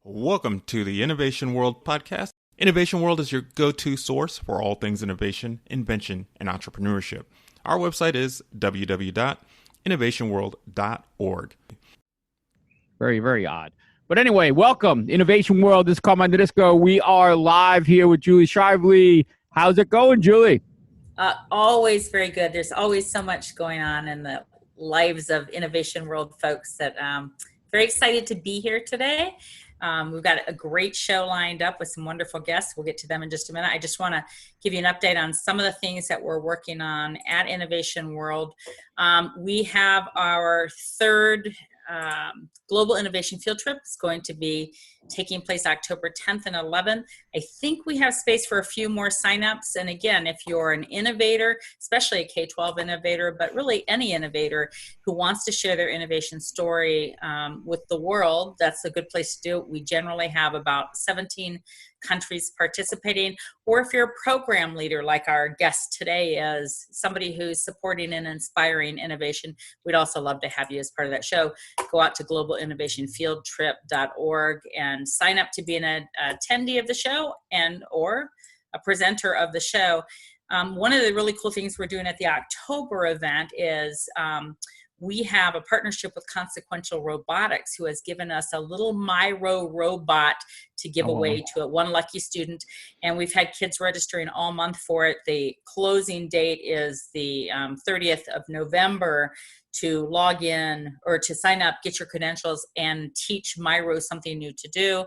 Welcome to the Innovation World podcast. Innovation World is your go-to source for all things innovation, invention, and entrepreneurship. Our website is www.innovationworld.org. Very, very odd. But anyway, welcome. Innovation World. This is Carmine Disco. We are live here with Julie Shively. How's it going, Julie? Always very good. There's always so much going on in the lives of Innovation World folks that very excited to be here today. We've got a great show lined up with some wonderful guests. We'll get to them in just a minute. I just want to give you an update on some of the things that we're working on at Innovation World. We have our third Global Innovation Field Trip. It's going to be taking place October 10th and 11th. I think we have space for a few more signups. And again, if you're an innovator, especially a K-12 innovator, but really any innovator who wants to share their innovation story with the world, that's a good place to do it. We generally have about 17 countries participating. Or if you're a program leader like our guest today is, somebody who's supporting and inspiring innovation, we'd also love to have you as part of that show. Go out to globalinnovationfieldtrip.org and sign up to be an attendee of the show and or a presenter of the show. One of the really cool things we're doing at the October event is we have a partnership with Consequential Robotics, who has given us a little Myro robot to give away to one lucky student. And we've had kids registering all month for it. The closing date is the 30th of November to log in or to sign up, get your credentials, and teach Myro something new to do.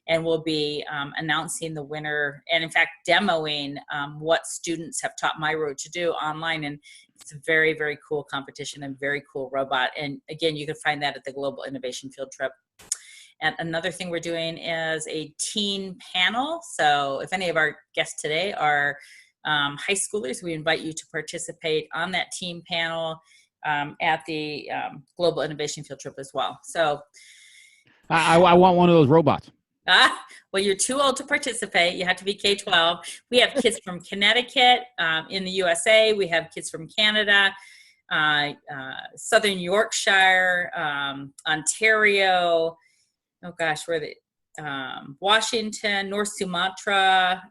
And we'll be announcing the winner and, in fact, demoing what students have taught Myro to do online. And it's a very, very cool competition and very cool robot. And again, you can find that at the Global Innovation Field Trip. And another thing we're doing is a teen panel. So if any of our guests today are high schoolers, we invite you to participate on that teen panel at the Global Innovation Field Trip as well. So I want one of those robots. Well, you're too old to participate. You have to be K-12. We have kids from Connecticut in the USA. We have kids from Canada, Southern Yorkshire, Ontario. Oh gosh, where the Washington, North Sumatra,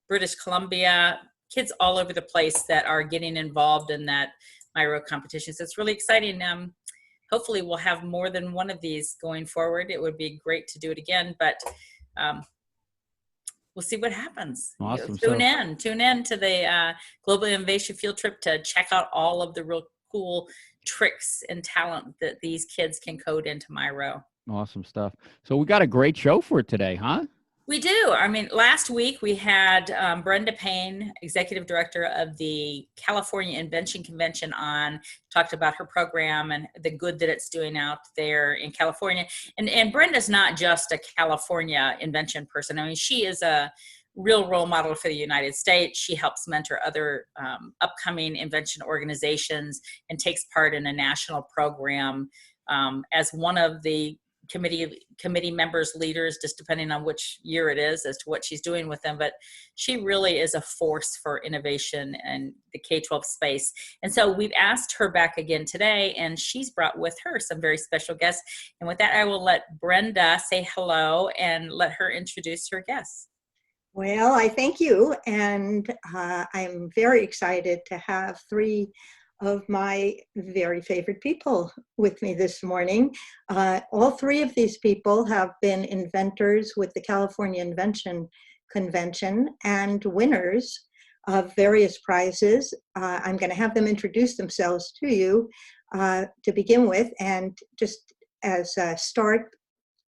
British Columbia. Kids all over the place that are getting involved in that Myro competition. So it's really exciting. Hopefully we'll have more than one of these going forward. It would be great to do it again, but we'll see what happens. Awesome. Tune in to the Global Innovation Field Trip to check out all of the real cool tricks and talent that these kids can code into Myro. Awesome stuff. So we got a great show for today, huh? We do. I mean, last week we had Brenda Payne, Executive Director of the California Invention Convention on, talked about her program and the good that it's doing out there in California. And Brenda's not just a California invention person. I mean, she is a real role model for the United States. She helps mentor other upcoming invention organizations and takes part in a national program as one of the committee members, leaders, just depending on which year it is as to what she's doing with them. But she really is a force for innovation in the K-12 space. And so we've asked her back again today, and she's brought with her some very special guests. And with that, I will let Brenda say hello and let her introduce her guests. Well, I thank you. And I'm very excited to have three of my very favorite people with me this morning. All three of these people have been inventors with the California Invention Convention and winners of various prizes. I'm going to have them introduce themselves to you to begin with. And just as a start,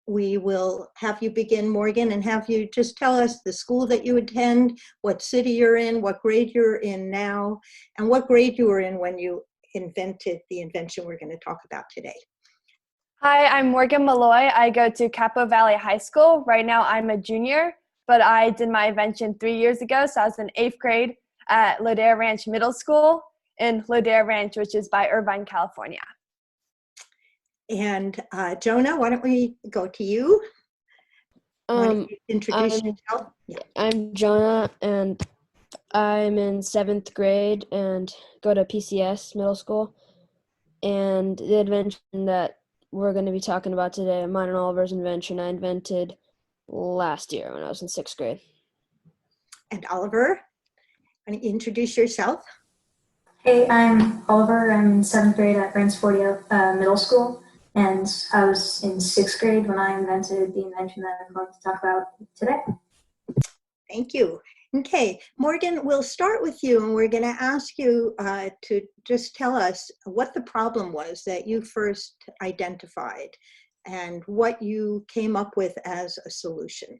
we will have you begin, Morgan, and have you just tell us the school that you attend, what city you're in, what grade you're in now, and what grade you were in when you invented the invention we're going to talk about today. Hi, I'm Morgan Malloy. I go to Capo Valley High School. Right now I'm a junior, but I did my invention 3 years ago, so I was in 8th grade at Ladera Ranch Middle School in Ladera Ranch, which is by Irvine, California. And Jonah, why don't we go to you? Introduce yourself. Yeah. I'm Jonah, and I'm in 7th grade and go to PCS Middle School. And the invention that we're going to be talking about today, mine and Oliver's invention, I invented last year when I was in 6th grade. And Oliver, want to introduce yourself? Hey, I'm Oliver. I'm in 7th grade at Bransfordia Middle School, and I was in 6th grade when I invented the invention that I'm going to talk about today. Thank you. Okay, Morgan, we'll start with you, and we're going to ask you to just tell us what the problem was that you first identified and what you came up with as a solution.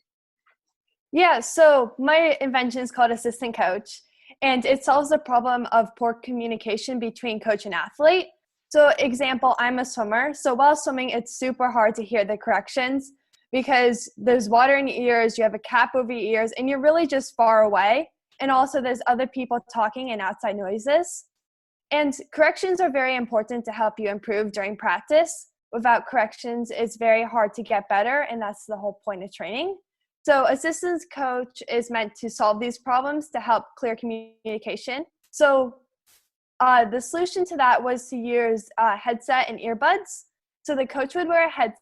Yeah, so my invention is called Assistant Coach, and it solves the problem of poor communication between coach and athlete. So example, I'm a swimmer, so while swimming, it's super hard to hear the corrections because there's water in your ears, you have a cap over your ears, and you're really just far away. And also there's other people talking and outside noises. And corrections are very important to help you improve during practice. Without corrections, it's very hard to get better, and that's the whole point of training. So assistant coach is meant to solve these problems to help clear communication. So the solution to that was to use a headset and earbuds. So the coach would wear a headset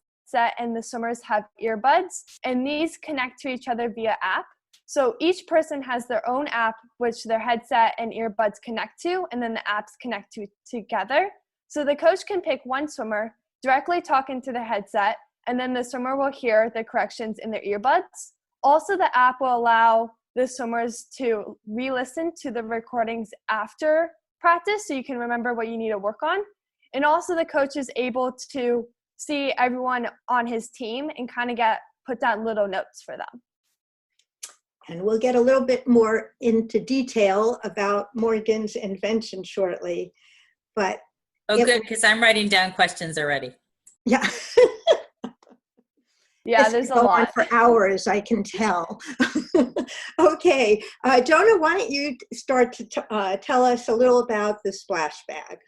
and the swimmers have earbuds, and these connect to each other via app. So each person has their own app which their headset and earbuds connect to, and then the apps connect to together. So the coach can pick one swimmer, directly talk into the headset, and then the swimmer will hear the corrections in their earbuds. Also, the app will allow the swimmers to re-listen to the recordings after practice so you can remember what you need to work on. And also the coach is able to see everyone on his team and kind of put down little notes for them. And we'll get a little bit more into detail about Morgan's invention shortly, but good, because I'm writing down questions already. yeah. Yeah, This there's could a go on lot. for hours, I can tell. Okay, Jonah, why don't you start to tell us a little about the splash bag?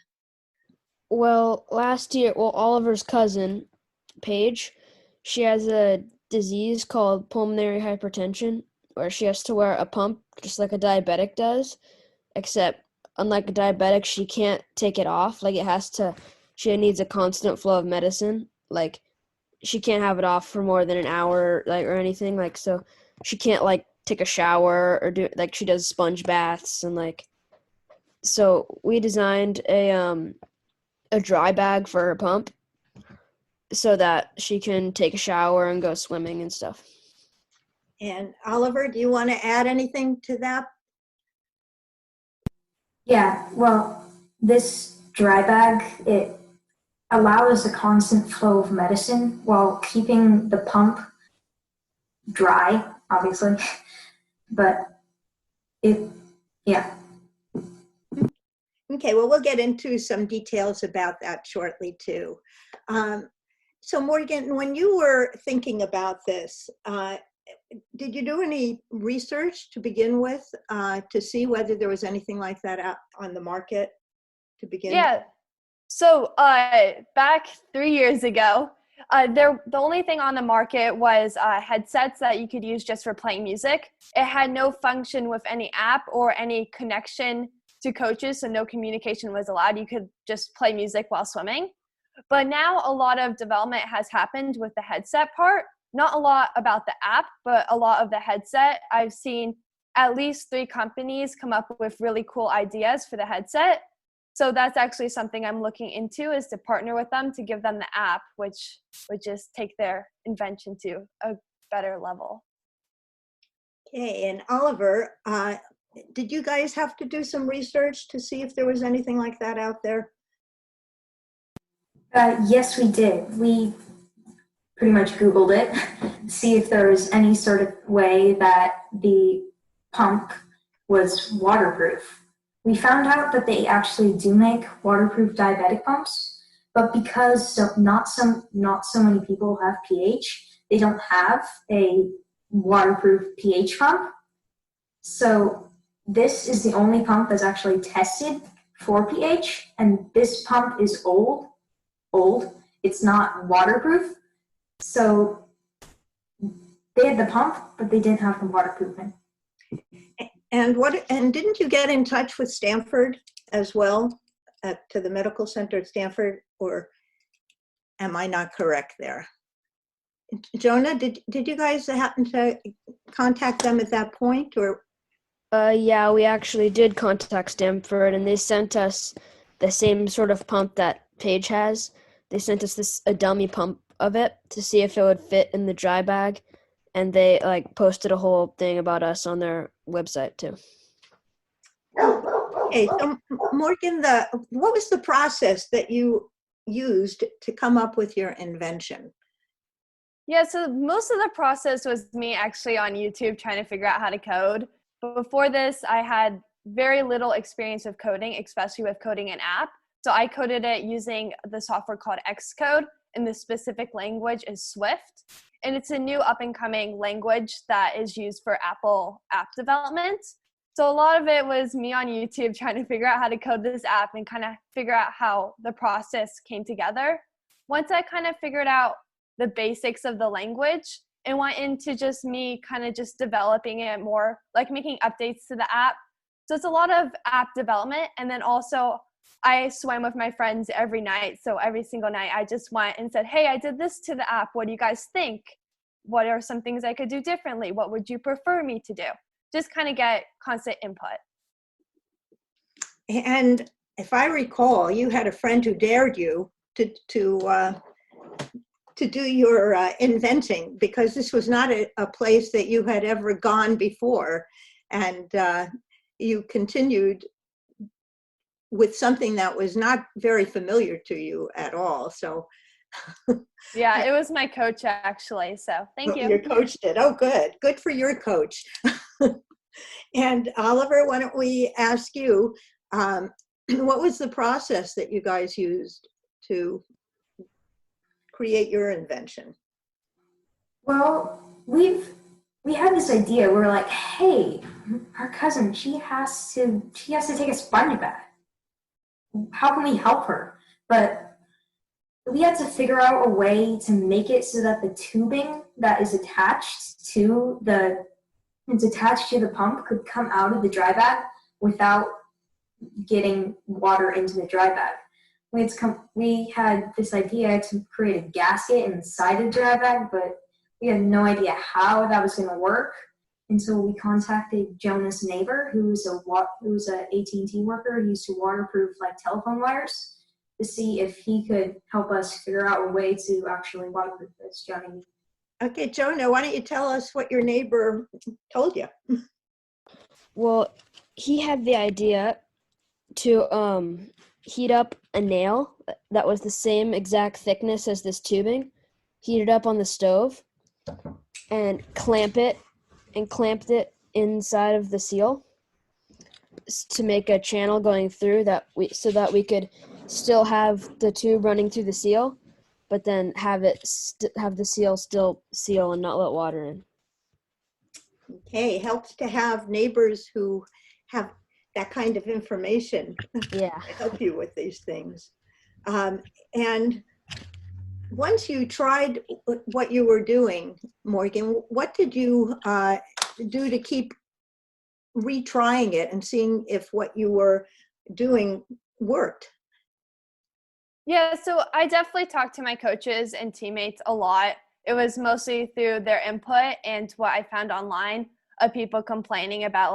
Well, last year, Oliver's cousin, Paige, she has a disease called pulmonary hypertension, where she has to wear a pump just like a diabetic does, except unlike a diabetic, she can't take it off. Like she needs a constant flow of medicine. Like she can't have it off for more than an hour, like, or anything. Like, so she can't like take a shower or do like she does sponge baths and like. So we designed a dry bag for her pump so that she can take a shower and go swimming and stuff. And Oliver, do you want to add anything to that? Yeah, well, this dry bag, it allows a constant flow of medicine while keeping the pump dry, obviously, but yeah. Okay, well, we'll get into some details about that shortly too. So Morgan, when you were thinking about this, did you do any research to begin with to see whether there was anything like that out on the market to begin? Yeah. So back 3 years ago, the only thing on the market was headsets that you could use just for playing music. It had no function with any app or any connection to coaches, so no communication was allowed. You could just play music while swimming. But now a lot of development has happened with the headset part. Not a lot about the app, but a lot of the headset. I've seen at least 3 companies come up with really cool ideas for the headset. So that's actually something I'm looking into, is to partner with them to give them the app, which would just take their invention to a better level. Okay, and Oliver, did you guys have to do some research to see if there was anything like that out there? Yes, we did. We pretty much Googled it, see if there was any sort of way that the pump was waterproof. We found out that they actually do make waterproof diabetic pumps, but because not so many people have pH, they don't have a waterproof pH pump. So this is the only pump that's actually tested for pH, and this pump is old. It's not waterproof. So they had the pump, but they didn't have the waterproofing. And didn't you get in touch with Stanford as well, to the medical center at Stanford, or? am I not correct there? Jonah, did you guys happen to contact them at that point, or? Yeah, we actually did contact Stanford, and they sent us the same sort of pump that Paige has. They sent us a dummy pump of it to see if it would fit in the dry bag, and they posted a whole thing about us on their website too. Okay, so Morgan, what was the process that you used to come up with your invention? Yeah, so most of the process was me actually on YouTube trying to figure out how to code. But before this, I had very little experience with coding, especially with coding an app. So I coded it using the software called Xcode, and the specific language is Swift. And it's a new up-and-coming language that is used for Apple app development. So a lot of it was me on YouTube trying to figure out how to code this app and kind of figure out how the process came together. Once I kind of figured out the basics of the language, it went into just me kind of just developing it more, like making updates to the app. So it's a lot of app development. And then also I swam with my friends every night. So every single night I just went and said, hey, I did this to the app. What do you guys think? What are some things I could do differently? What would you prefer me to do? Just kind of get constant input. And if I recall, you had a friend who dared you to do your inventing, because this was not a place that you had ever gone before, and you continued with something that was not very familiar to you at all. So yeah, it was my coach actually, so thank you. Your coach did. Oh, good for your coach. And Oliver, why don't we ask you, what was the process that you guys used to create your invention? Well, we had this idea. We're like, hey, our cousin, she has to take a sponge bath. How can we help her? But we had to figure out a way to make it so that the tubing that is attached to the pump could come out of the dry bag without getting water into the dry bag. We had this idea to create a gasket inside the dry bag, but we had no idea how that was going to work. And so we contacted Jonah's neighbor, who's a AT&T worker who used to waterproof telephone wires, to see if he could help us figure out a way to actually waterproof this. Jonah. Okay, Jonah, why don't you tell us what your neighbor told you? Well, he had the idea to heat up a nail that was the same exact thickness as this tubing, heat it up on the stove, and clamped it inside of the seal to make a channel going through so that we could still have the tube running through the seal, but then have the seal still seal and not let water in. Okay, helps to have neighbors who have that kind of information. Yeah. To help you with these things. And once you tried what you were doing, Morgan, what did you do to keep retrying it and seeing if what you were doing worked? Yeah, so I definitely talked to my coaches and teammates a lot. It was mostly through their input and what I found online of people complaining about,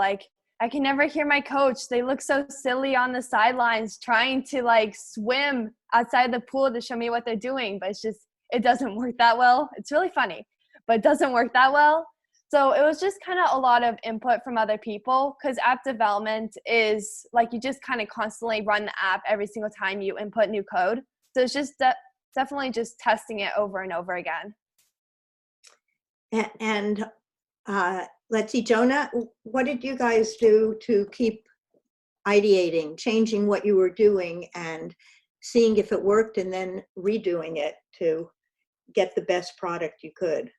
I can never hear my coach. They look so silly on the sidelines trying to swim outside the pool to show me what they're doing, but it doesn't work that well. It's really funny, but it doesn't work that well. So it was just kind of a lot of input from other people, because app development is you just kind of constantly run the app every single time you input new code. So it's just definitely just testing it over and over again. And let's see, Jonah, what did you guys do to keep ideating, changing what you were doing and seeing if it worked and then redoing it to get the best product you could?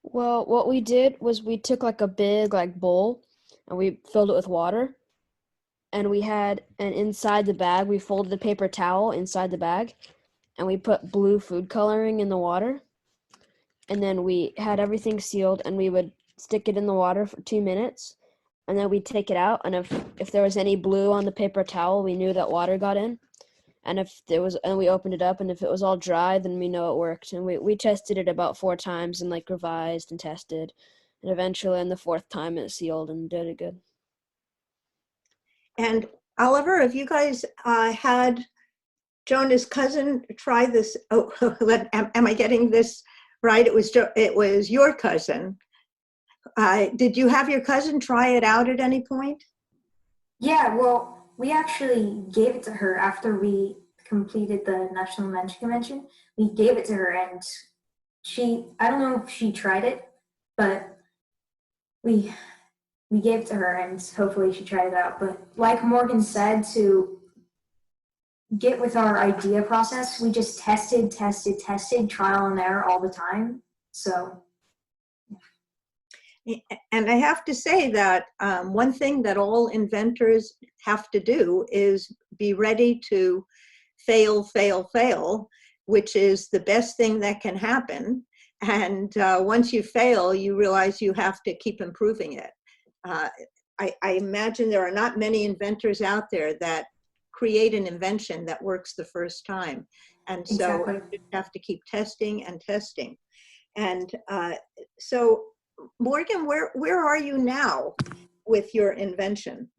Well, what we did was we took a big bowl and we filled it with water, and inside the bag we folded the paper towel inside the bag, and we put blue food coloring in the water, and then we had everything sealed, and we would stick it in the water for 2 minutes, and then we'd take it out, and if there was any blue on the paper towel, we knew that water got in, And and we opened it up, and if it was all dry, then we know it worked. And we tested it about 4 times and like revised and tested. And eventually on the 4th time it sealed and did it good. And Oliver, have you guys had Jonah's cousin try this? Oh, am I getting this right? It was your cousin. Did you have your cousin try it out at any point? Yeah, well, we actually gave it to her after we completed the National Invention Convention. We gave it to her, and I don't know if she tried it, but we gave it to her, and hopefully she tried it out. But like Morgan said, to get with our idea process, we just tested, trial and error all the time. So. And I have to say that one thing that all inventors have to do is be ready to fail, which is the best thing that can happen. And once you fail, you realize you have to keep improving it. I imagine there are not many inventors out there that create an invention that works the first time. And so Exactly. you have to keep testing and testing. And so Morgan, where are you now with your invention?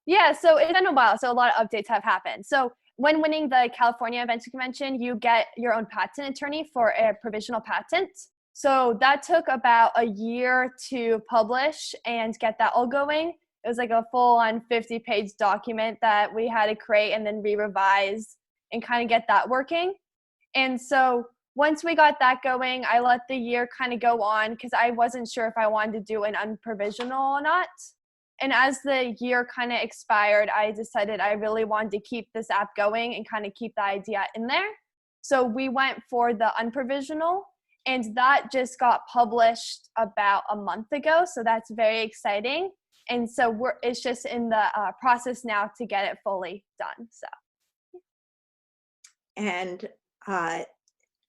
Yeah, so it's been a while, so a lot of updates have happened. So when winning the California Invention Convention, you get your own patent attorney for a provisional patent. So that took about a year to publish and get that all going. It was like a full-on 50-page document that we had to create and then re-revise and kind of get that working. And so once we got that going, I let the year kind of go on because I wasn't sure if I wanted to do an unprovisional or not. And as the year kind of expired, I decided I really wanted to keep this app going and kind of keep the idea in there. So we went for the unprovisional, and that just got published about a month ago. So that's very exciting. And so it's just in the process now to get it fully done. So. And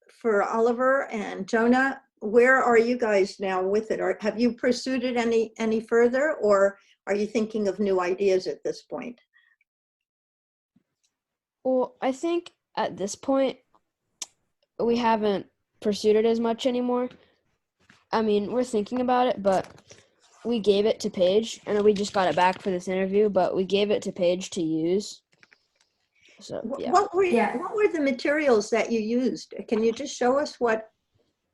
for Oliver and Jonah, where are you guys now with it? Or have you pursued it any further, or are you thinking of new ideas at this point? Well, I think at this point, we haven't pursued it as much anymore. I mean, we're thinking about it, but we gave it to Paige. I know we just got it back for this interview, but we gave it to Paige to use. So, yeah. What were the materials that you used? Can you just show us what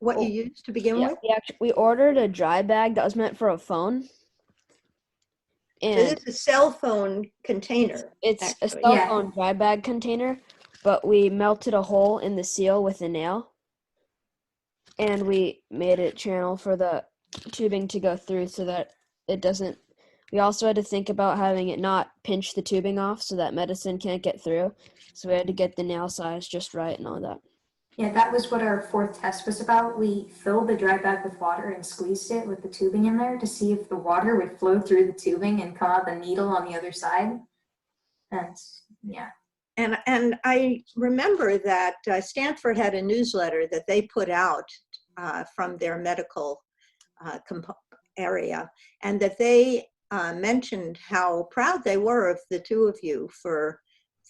you used to begin with? We ordered a dry bag that was meant for a phone. And so it's a cell phone container. It's actually a cell phone dry bag container, but we melted a hole in the seal with a nail. And we made a channel for the tubing to go through so that it doesn't. We also had to think about having it not pinch the tubing off so that medicine can't get through. So we had to get the nail size just right and all that. Yeah, that was what our 4th test was about. We filled the dry bag with water and squeezed it with the tubing in there to see if the water would flow through the tubing and come out the needle on the other side. And yeah. And I remember that Stanford had a newsletter that they put out from their medical area, and that they mentioned how proud they were of the two of you for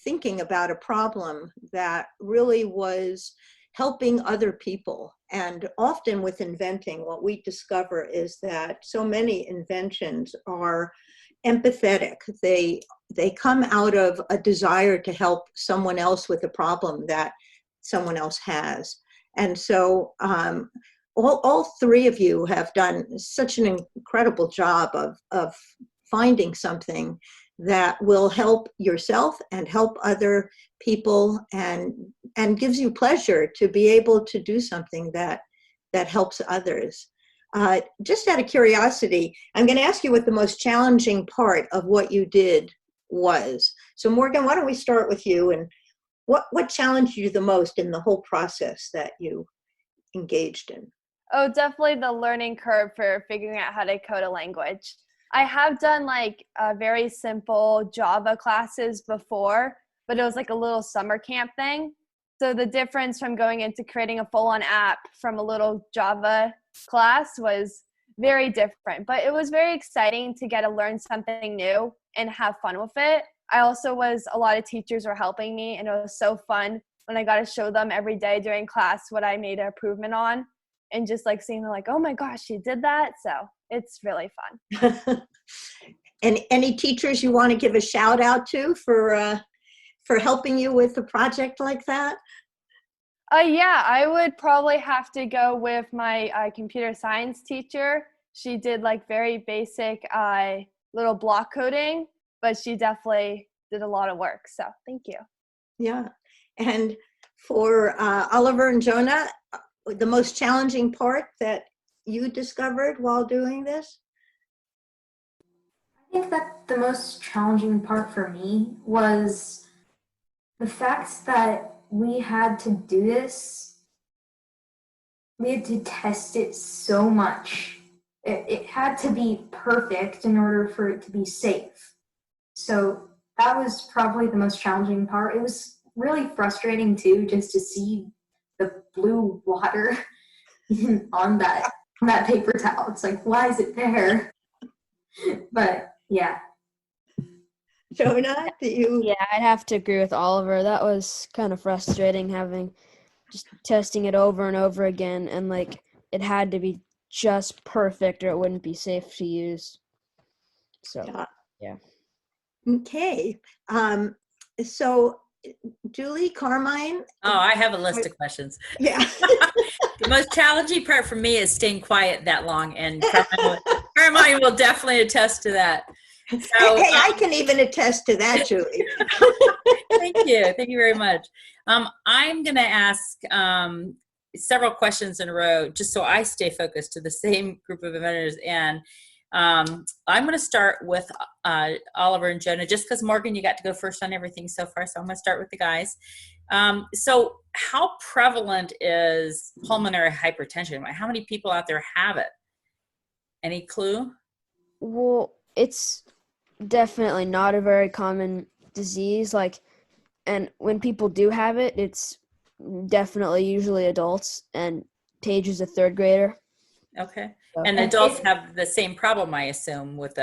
thinking about a problem that really was helping other people. And often with inventing, what we discover is that so many inventions are empathetic. They come out of a desire to help someone else with a problem that someone else has. And so all three of you have done such an incredible job of finding something that will help yourself and help other people, and gives you pleasure to be able to do something that helps others. Just out of curiosity, I'm going to ask you what the most challenging part of what you did was. So Morgan, why don't we start with you, and what challenged you the most in the whole process that you engaged in? Oh, definitely the learning curve for figuring out how to code a language. I have done like very simple Java classes before, but it was like a little summer camp thing. So the difference from going into creating a full-on app from a little Java class was very different, but it was very exciting to get to learn something new and have fun with it. I also a lot of teachers were helping me, and it was so fun when I got to show them every day during class what I made an improvement on, and just like seeing them like, oh my gosh, you did that. So it's really fun. And any teachers you want to give a shout out to for helping you with a project like that? Yeah, I would probably have to go with my computer science teacher. She did like very basic little block coding, but she definitely did a lot of work. So thank you. Yeah. And for Oliver and Jonah, the most challenging part that you discovered while doing this? I think that the most challenging part for me was the fact that we had to do this. We had to test it so much. It had to be perfect in order for it to be safe. So that was probably the most challenging part. It was really frustrating too, just to see the blue water on that paper towel. It's like, why is it there? But yeah. Jonah, do you? Yeah, I'd have to agree with Oliver. That was kind of frustrating, just testing it over and over again, and like it had to be just perfect or it wouldn't be safe to use. So yeah. Okay. So Julie, Carmine? Oh, I have a list of questions. Yeah. The most challenging part for me is staying quiet that long, and Carmine will definitely attest to that. So, hey, I can even attest to that, Julie. Thank you very much. I'm going to ask several questions in a row, just so I stay focused to the same group of inventors. And I'm going to start with Oliver and Jonah, just because Morgan, you got to go first on everything so far. So I'm going to start with the guys. So how prevalent is pulmonary hypertension? How many people out there have it? Any clue? Well, it's definitely not a very common disease. And when people do have it, it's definitely usually adults, and Paige is a third grader. Okay. So. And adults have the same problem, I assume, with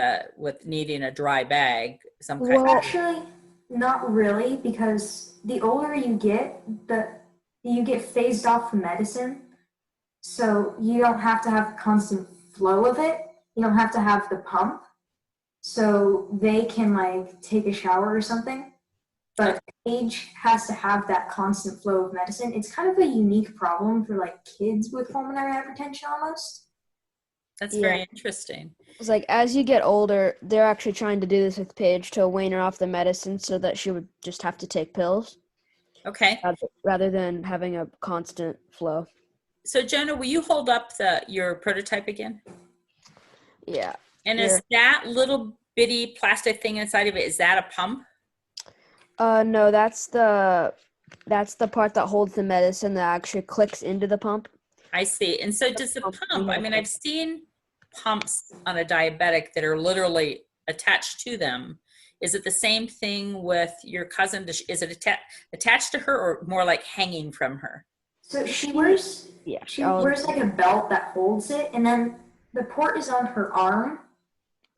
needing a dry bag. Well, actually, not really, because the older you get, you get phased off from medicine. So you don't have to have constant flow of it. You don't have to have the pump. So they can like take a shower or something. But Paige has to have that constant flow of medicine. It's kind of a unique problem for like kids with pulmonary hypertension almost. That's very interesting. It's like as you get older, they're actually trying to do this with Paige to wean her off the medicine so that she would just have to take pills. Okay. Rather than having a constant flow. So Jonah, will you hold up your prototype again? Yeah. And is that little bitty plastic thing inside of it, is that a pump? No, that's the part that holds the medicine that actually clicks into the pump. I see. And so does the pump, I mean, I've seen pumps on a diabetic that are literally attached to them. Is it the same thing with your cousin? Is it attached to her or more like hanging from her? So she wears like a belt that holds it, and then the port is on her arm.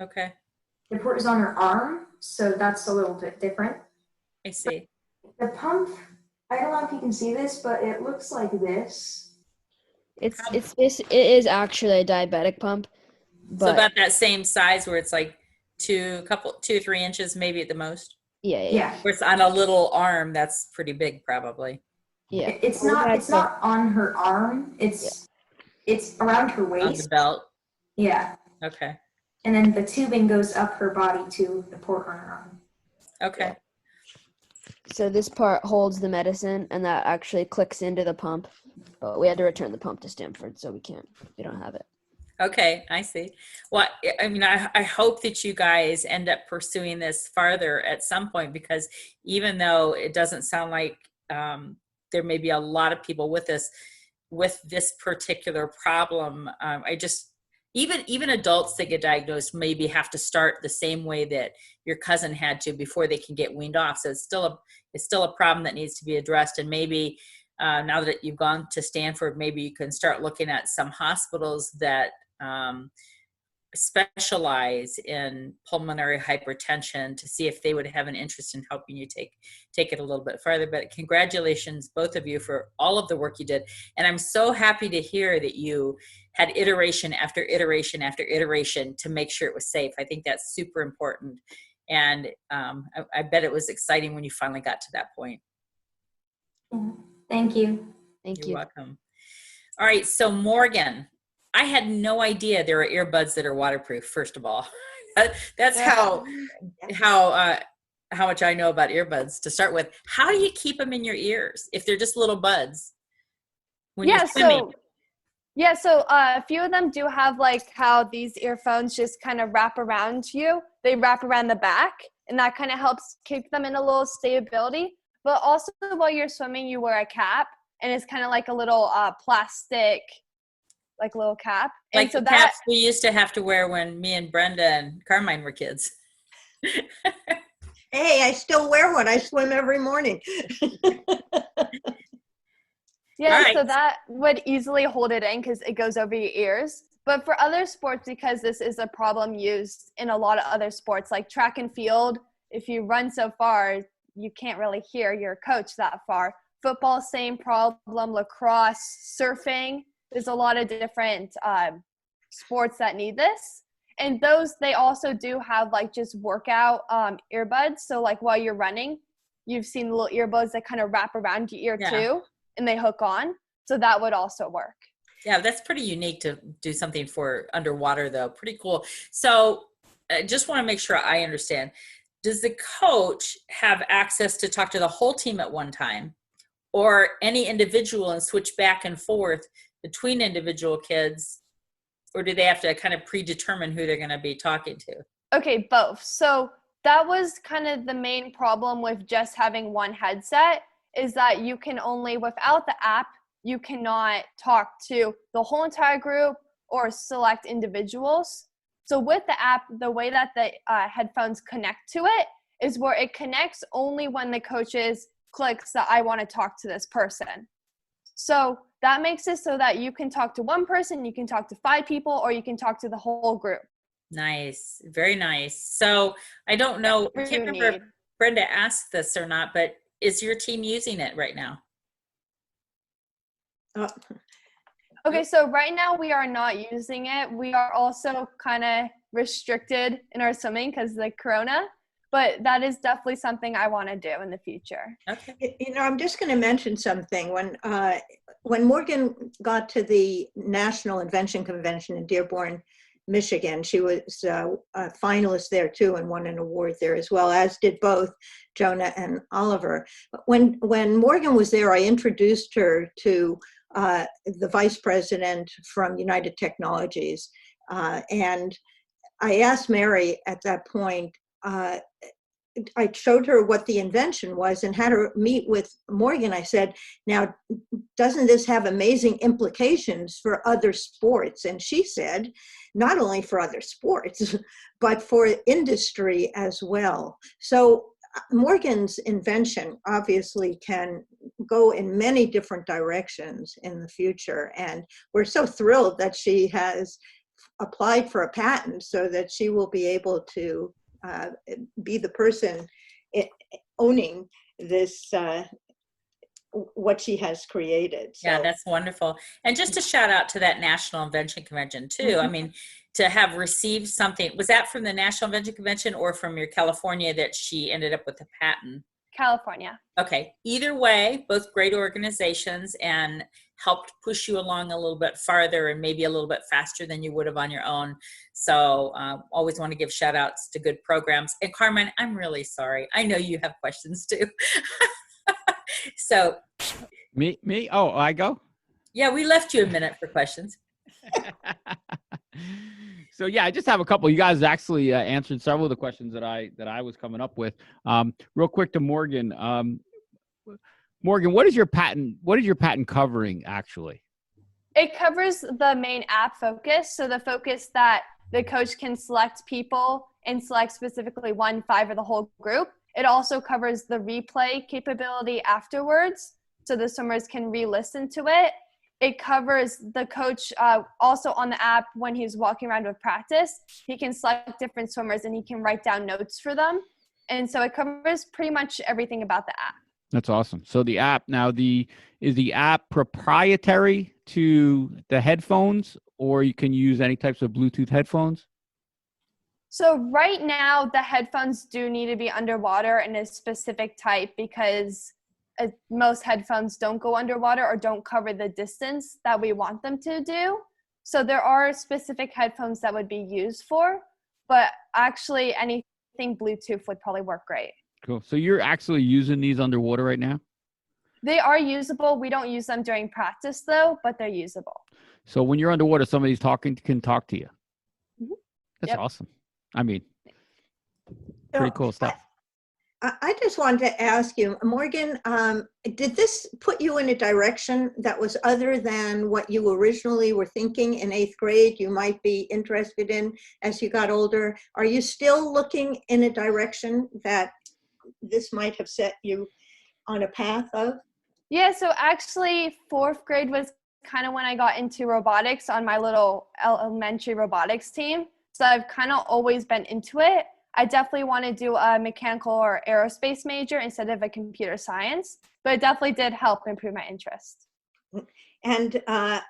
Okay. The port is on her arm, so that's a little bit different. I see. The pump, I don't know if you can see this, but it looks like this. It is actually a diabetic pump. But so about that same size where it's like 2 or 3 inches maybe at the most? Yeah. Where it's on a little arm, that's pretty big probably. Yeah. It's not on her arm. It's around her waist. On the belt? Yeah. Okay. And then the tubing goes up her body to the port on her arm. Okay. Yeah. So this part holds the medicine, and that actually clicks into the pump. But we had to return the pump to Stanford, so we don't have it. Okay, I see. Well, I mean, I hope that you guys end up pursuing this farther at some point, because even though it doesn't sound like there may be a lot of people with this particular problem, even adults that get diagnosed maybe have to start the same way that your cousin had to before they can get weaned off. So it's still a problem that needs to be addressed. And maybe now that you've gone to Stanford, maybe you can start looking at some hospitals that specialize in pulmonary hypertension to see if they would have an interest in helping you take it a little bit farther. But congratulations, both of you, for all of the work you did. And I'm so happy to hear that you had iteration after iteration after iteration to make sure it was safe. I think that's super important. And I bet it was exciting when you finally got to that point. Yeah. Thank you. You're welcome. All right, so Morgan, I had no idea there are earbuds that are waterproof, first of all. That's how much I know about earbuds to start with. How do you keep them in your ears if they're just little buds when you're swimming? So a few of them do have like how these earphones just kind of wrap around you. They wrap around the back, and that kind of helps keep them in a little stability. But also while you're swimming, you wear a cap, and it's kind of like a little plastic, like little cap. Like and so the caps we used to have to wear when me and Brenda and Carmine were kids. Hey, I still wear one. I swim every morning. Yeah, right. So that would easily hold it in because it goes over your ears. But for other sports, because this is a problem used in a lot of other sports, like track and field, if you run so far, you can't really hear your coach that far. Football, same problem. Lacrosse, surfing. There's a lot of different sports that need this. And those, they also do have like just workout earbuds. So like while you're running, you've seen the little earbuds that kind of wrap around your ear too, and they hook on. So that would also work. Yeah, that's pretty unique to do something for underwater though. Pretty cool. So I just want to make sure I understand. Does the coach have access to talk to the whole team at one time, or any individual and switch back and forth between individual kids? Or do they have to kind of predetermine who they're going to be talking to? Okay, both. So that was kind of the main problem with just having one headset, is that you can only, without the app, you cannot talk to the whole entire group or select individuals. So with the app, the way that the headphones connect to it is where it connects only when the coaches clicks that I want to talk to this person. So that makes it so that you can talk to one person, you can talk to 5 people, or you can talk to the whole group. Nice. Very nice. So I don't know, I can't remember if Brenda asked this or not, but is your team using it right now? Okay, so right now we are not using it. We are also kind of restricted in our swimming because of the corona, but that is definitely something I want to do in the future. Okay. You know, I'm just going to mention something. When Morgan got to the National Invention Convention in Dearborn, Michigan, she was a finalist there too and won an award there, as well as did both Jonah and Oliver. When Morgan was there, I introduced her to the vice president from United Technologies. And I asked Mary at that point, I showed her what the invention was and had her meet with Morgan. I said, now, doesn't this have amazing implications for other sports? And she said, not only for other sports, but for industry as well. So Morgan's invention obviously can go in many different directions in the future. And we're so thrilled that she has applied for a patent so that she will be able to be the person owning this, what she has created. So. Yeah, that's wonderful. And just a shout out to that National Invention Convention too. I mean, to have received something, was that from the National Invention Convention or from your California that she ended up with a patent? California. Okay. Either way, both great organizations and helped push you along a little bit farther and maybe a little bit faster than you would have on your own. So always want to give shout outs to good programs. And Carmen, I'm really sorry. I know you have questions too. So Me? Oh, I go? yeah, we left you a minute for questions. So yeah, I just have a couple. You guys actually answered several of the questions that I was coming up with. Real quick to Morgan. Morgan, what is your patent covering actually? It covers the main app focus. So the focus that the coach can select people and select specifically 1, 5, or the whole group. It also covers the replay capability afterwards, so the swimmers can re-listen to it. it covers the coach also on the app when he's walking around with practice. He can select different swimmers and he can write down notes for them. And so it covers pretty much everything about the app. That's awesome. So the app now, is the app proprietary to the headphones, or you can use any types of Bluetooth headphones? So right now, the headphones do need to be underwater in a specific type because most headphones don't go underwater or don't cover the distance that we want them to do. So there are specific headphones that would be used for, but actually anything Bluetooth would probably work great. Cool. So you're actually using these underwater right now? They are usable. We don't use them during practice though, but they're usable. So when you're underwater, somebody's can talk to you. Mm-hmm. That's awesome. I mean, pretty cool stuff. I just wanted to ask you, Morgan, did this put you in a direction that was other than what you originally were thinking in 8th grade you might be interested in as you got older? Are you still looking in a direction that this might have set you on a path of? Yeah, so actually 4th grade was kind of when I got into robotics on my little elementary robotics team. So I've kind of always been into it. I definitely want to do a mechanical or aerospace major instead of a computer science, but it definitely did help improve my interest. And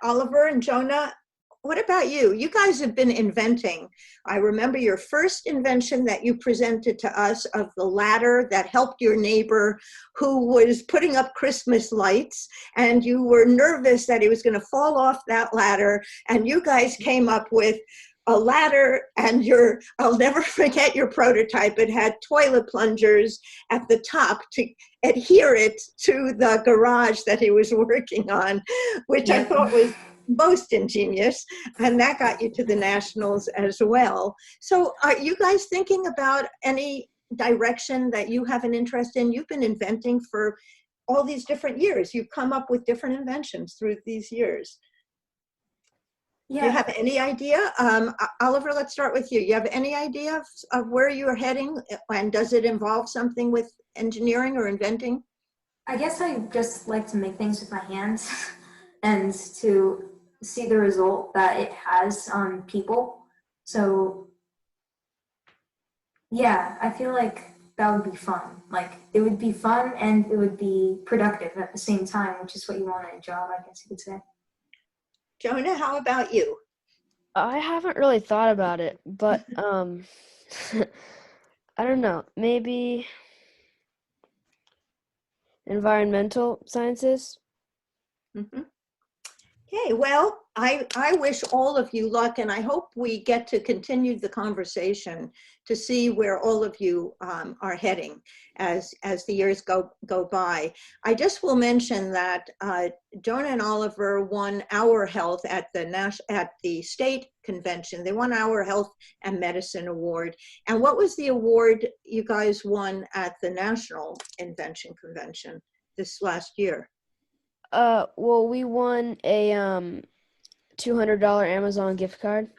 Oliver and Jonah, what about you? You guys have been inventing. I remember your first invention that you presented to us of the ladder that helped your neighbor who was putting up Christmas lights, and you were nervous that he was going to fall off that ladder, and you guys came up with a ladder, and I'll never forget your prototype. It had toilet plungers at the top to adhere it to the garage that he was working on, which I thought was most ingenious, and that got you to the nationals as well. So are you guys thinking about any direction that you have an interest in? You've been inventing for all these different years. You've come up with different inventions through these years. Yeah. Do you have any idea? Oliver, let's start with you. You have any idea of where you're heading, and does it involve something with engineering or inventing? I guess I just like to make things with my hands and to see the result that it has on people. So yeah, I feel like that would be fun. Like it would be fun and it would be productive at the same time, which is what you want in a job, I guess you could say. Jonah, how about you? I haven't really thought about it, but I don't know, maybe environmental sciences. Mm-hmm. Okay, well, I wish all of you luck, and I hope we get to continue the conversation to see where all of you are heading as the years go by. I just will mention that Jonah and Oliver won Our Health at the state convention. They won Our Health and Medicine Award. And what was the award you guys won at the National Invention Convention this last year? Well, we won a $200 Amazon gift card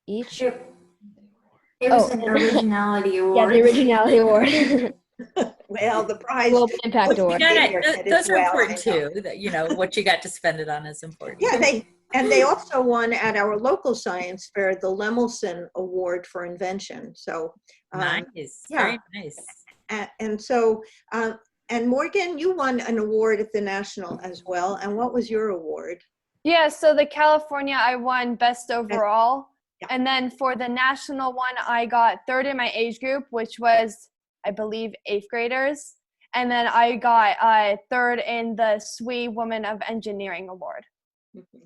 each. It was an originality award. Yeah, the originality award. Well, the prize. Global Impact Award. Those are important too. That, what you got to spend it on is important. Yeah, they also won at our local science fair the Lemelson Award for Invention. So nice, yeah. Very nice. And so. And Morgan, you won an award at the National as well. And what was your award? Yeah, so the California, I won Best Overall. Yeah. And then for the National one, I got 3rd in my age group, which was, I believe, 8th graders. And then I got 3rd in the SWE Woman of Engineering Award. Mm-hmm.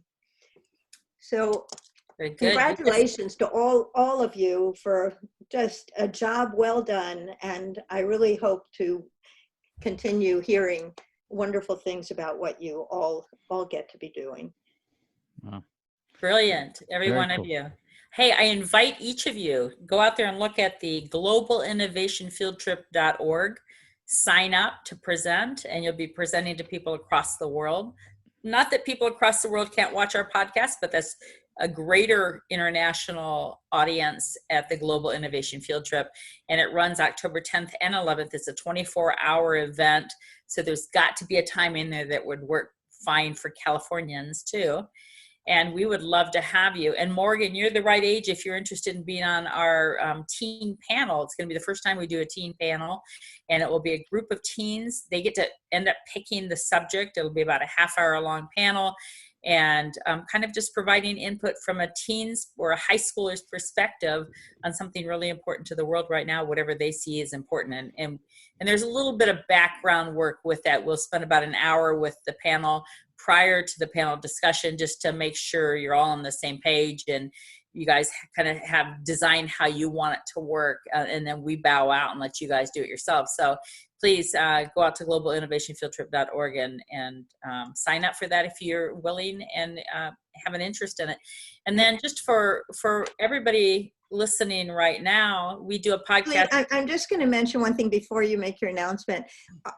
So very good. Congratulations to all of you for just a job well done. And I really hope to continue hearing wonderful things about what you all get to be doing. Wow. Brilliant, every one of you. Hey, I invite each of you, go out there and look at the globalinnovationfieldtrip.org, sign up to present, and you'll be presenting to people across the world. Not that people across the world can't watch our podcast, but that's a greater international audience at the Global Innovation Field Trip. And it runs October 10th and 11th. It's a 24-hour event. So there's got to be a time in there that would work fine for Californians too. And we would love to have you. And Morgan, you're the right age if you're interested in being on our teen panel. It's going to be the first time we do a teen panel, and it will be a group of teens. They get to end up picking the subject. It'll be about a half-hour long panel, and kind of just providing input from a teen's or a high schooler's perspective on something really important to the world right now, whatever they see is important. And there's a little bit of background work with that. We'll spend about an hour with the panel prior to the panel discussion, just to make sure you're all on the same page and you guys kind of have designed how you want it to work. And then we bow out and let you guys do it yourselves. So please go out to globalinnovationfieldtrip.org and sign up for that if you're willing and have an interest in it. And then just for everybody listening right now, we do a podcast. I'm just going to mention one thing before you make your announcement.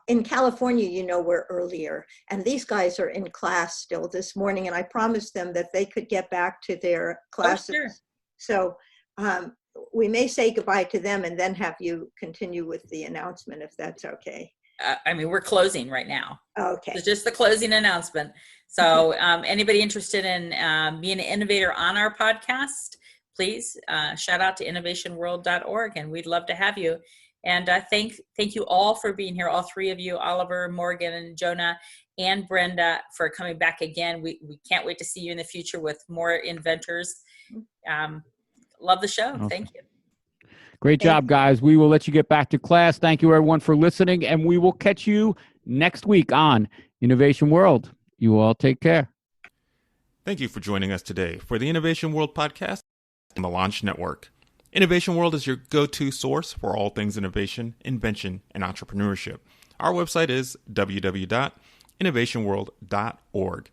In California, we're earlier, and these guys are in class still this morning, and I promised them that they could get back to their classes. Oh, sure. So we may say goodbye to them and then have you continue with the announcement, if that's okay. We're closing right now. Okay. It's just the closing announcement. So anybody interested in being an innovator on our podcast, please shout out to innovationworld.org, and we'd love to have you. And thank you all for being here, all three of you, Oliver, Morgan, and Jonah, and Brenda, for coming back again. We can't wait to see you in the future with more inventors. Love the show. Awesome. Thank you. Great job, guys. We will let you get back to class. Thank you, everyone, for listening, and we will catch you next week on Innovation World. You all take care. Thank you for joining us today for the Innovation World podcast on the Launch Network. Innovation World is your go-to source for all things innovation, invention, and entrepreneurship. Our website is www.innovationworld.org.